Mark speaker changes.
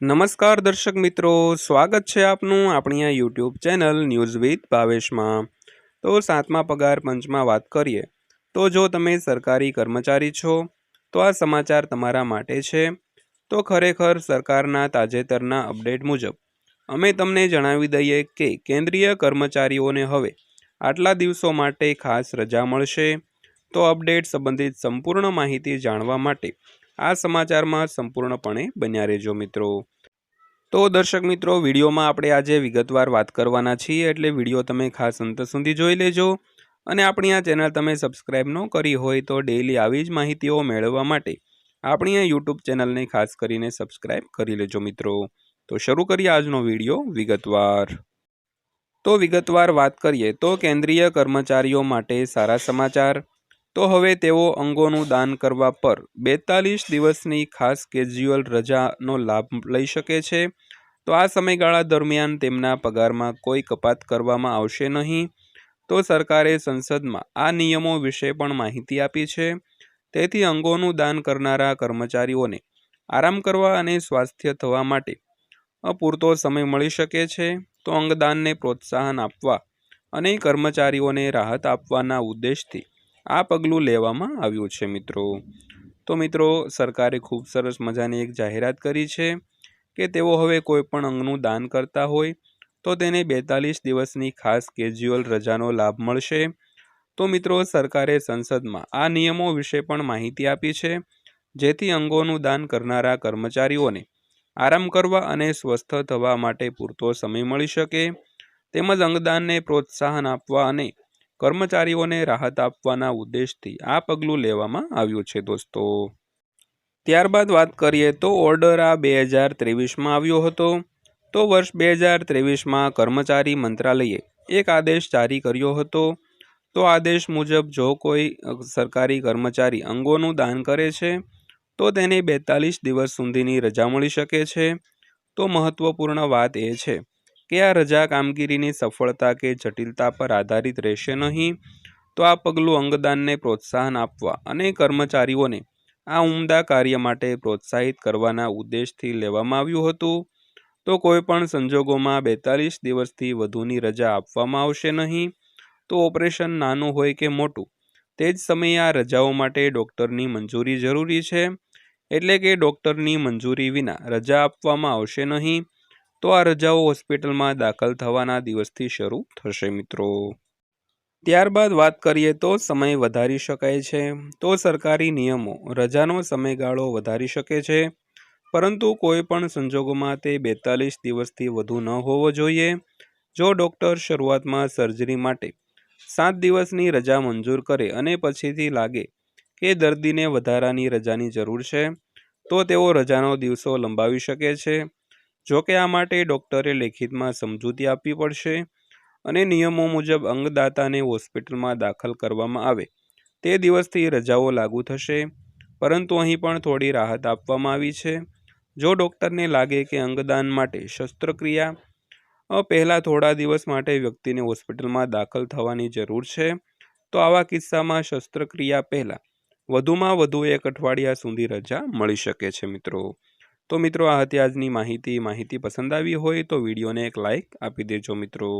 Speaker 1: નમસ્કાર દર્શક મિત્રો, સ્વાગત છે આપનું આપણી આ યુટ્યુબ ચેનલ ન્યૂઝ વિથ ભાવેશમાં। તો સાતમા પગાર પંચમાં વાત કરીએ તો જો તમે સરકારી કર્મચારી છો તો આ સમાચાર તમારા માટે છે। તો ખરેખર સરકારના તાજેતરના અપડેટ મુજબ અમે તમને જણાવી દઈએ કે કેન્દ્રીય કર્મચારીઓને હવે આટલા દિવસો માટે ખાસ રજા મળશે। તો અપડેટ સંબંધિત સંપૂર્ણ માહિતી જાણવા માટે આ સમાચારમાં સંપૂર્ણપણે બન્યા રહેજો મિત્રો। તો દર્શક મિત્રો, વિડીયોમાં આપણે આજે વિગતવાર વાત કરવાના છીએ, એટલે વિડીયો તમે ખાસ અંત સુધી જોઈ લેજો। અને આપણી આ ચેનલ તમે સબસ્ક્રાઇબ ન કરી હોય તો ડેઈલી આવી જ માહિતીઓ મેળવવા માટે આપણી આ યુટ્યુબ ચેનલને ખાસ કરીને સબસ્ક્રાઇબ કરી લેજો મિત્રો। તો શરૂ કરીએ આજનો વિડીયો વિગતવાર। તો વિગતવાર વાત કરીએ તો કેન્દ્રીય કર્મચારીઓ માટે સારા સમાચાર। તો હવે તેઓ અંગોનું દાન કરવા પર 42 દિવસની ખાસ કેઝ્યુઅલ રજાનો લાભ લઈ શકે છે। તો આ સમયગાળા દરમિયાન તેમના પગારમાં કોઈ કપાત કરવામાં આવશે નહીં। તો સરકારે સંસદમાં આ નિયમો વિશે પણ માહિતી આપી છે। તેથી અંગોનું દાન કરનારા કર્મચારીઓને આરામ કરવા અને સ્વાસ્થ્ય થવા માટે પૂરતો સમય મળી શકે છે। તો અંગદાનને પ્રોત્સાહન આપવા અને કર્મચારીઓને રાહત આપવાના ઉદ્દેશથી આ પગલું લેવામાં આવ્યું છે મિત્રો। તો મિત્રો, સરકારે ખૂબ સરસ મજાની એક જાહેરાત કરી છે કે તેઓ હવે કોઈ પણ અંગનું દાન કરતા હોય તો તેને 42 દિવસની ખાસ કેઝ્યુઅલ રજાનો લાભ મળશે। તો મિત્રો, સરકારે સંસદમાં આ નિયમો વિશે પણ માહિતી આપી છે, જેથી અંગોનું દાન કરનારા કર્મચારીઓને આરામ કરવા અને સ્વસ્થ થવા માટે પૂરતો સમય મળી શકે, તેમજ અંગદાનને પ્રોત્સાહન આપવા અને કર્મચારીઓને રાહત આપવાના ઉદ્દેશથી આ પગલું લેવામાં આવ્યું છે દોસ્તો। ત્યારબાદ વાત કરીએ તો ઓર્ડર આ 2023માં આવ્યો હતો। તો વર્ષ 2023માં કર્મચારી મંત્રાલયે એક આદેશ જારી કર્યો હતો। તો આદેશ મુજબ જો કોઈ સરકારી કર્મચારી અંગોનું દાન કરે છે તો તેને 42 દિવસ સુધીની રજા મળી શકે છે। તો મહત્વપૂર્ણ વાત એ છે કે આ રજા કામગીરીની સફળતા કે જટિલતા પર આધારિત રહેશે નહીં। તો આ પગલું અંગદાનને પ્રોત્સાહન આપવા અને કર્મચારીઓને આ ઉમદા કાર્ય માટે પ્રોત્સાહિત કરવાના ઉદ્દેશથી લેવામાં આવ્યું હતું। તો કોઈ પણ સંજોગોમાં 42 દિવસથી વધુની રજા આપવામાં આવશે નહીં। તો ઓપરેશન નાનું હોય કે મોટું, તે જ સમયે આ રજાઓ માટે ડૉક્ટરની મંજૂરી જરૂરી છે, એટલે કે ડૉક્ટરની મંજૂરી વિના રજા આપવામાં આવશે નહીં। તો આ રજાઓ હોસ્પિટલમાં દાખલ થવાના દિવસથી શરૂ થશે મિત્રો। ત્યારબાદ વાત કરીએ તો સમય વધારી શકાય છે। તો સરકારી નિયમો રજાનો સમયગાળો વધારી શકે છે, પરંતુ કોઈ પણ સંજોગોમાં તે 42 દિવસથી વધુ ન હોવો જોઈએ। જો ડૉક્ટર શરૂઆતમાં સર્જરી માટે 7 દિવસની રજા મંજૂર કરે અને પછીથી લાગે કે દર્દીને વધારાની રજાની જરૂર છે, તો તેઓ રજાનો દિવસો લંબાવી શકે છે। જોકે આ માટે ડૉક્ટરે લેખિતમાં સમજૂતી આપવી પડશે અને નિયમો મુજબ અંગદાતાને હોસ્પિટલમાં દાખલ કરવામાં આવે તે દિવસથી રજાઓ લાગુ થશે। પરંતુ અહીં પણ થોડી રાહત આપવામાં આવી છે। જો ડૉક્ટરને લાગે કે અંગદાન માટે શસ્ત્રક્રિયા પહેલાં થોડા દિવસ માટે વ્યક્તિને હોસ્પિટલમાં દાખલ થવાની જરૂર છે, તો આવા કિસ્સામાં શસ્ત્રક્રિયા પહેલાં વધુમાં વધુ 1 અઠવાડિયા સુધી રજા મળી શકે છે મિત્રો। તો મિત્રો, આ હતી આજની માહિતી પસંદ આવી હોય તો વિડીયોને એક લાઇક આપી દેજો મિત્રો।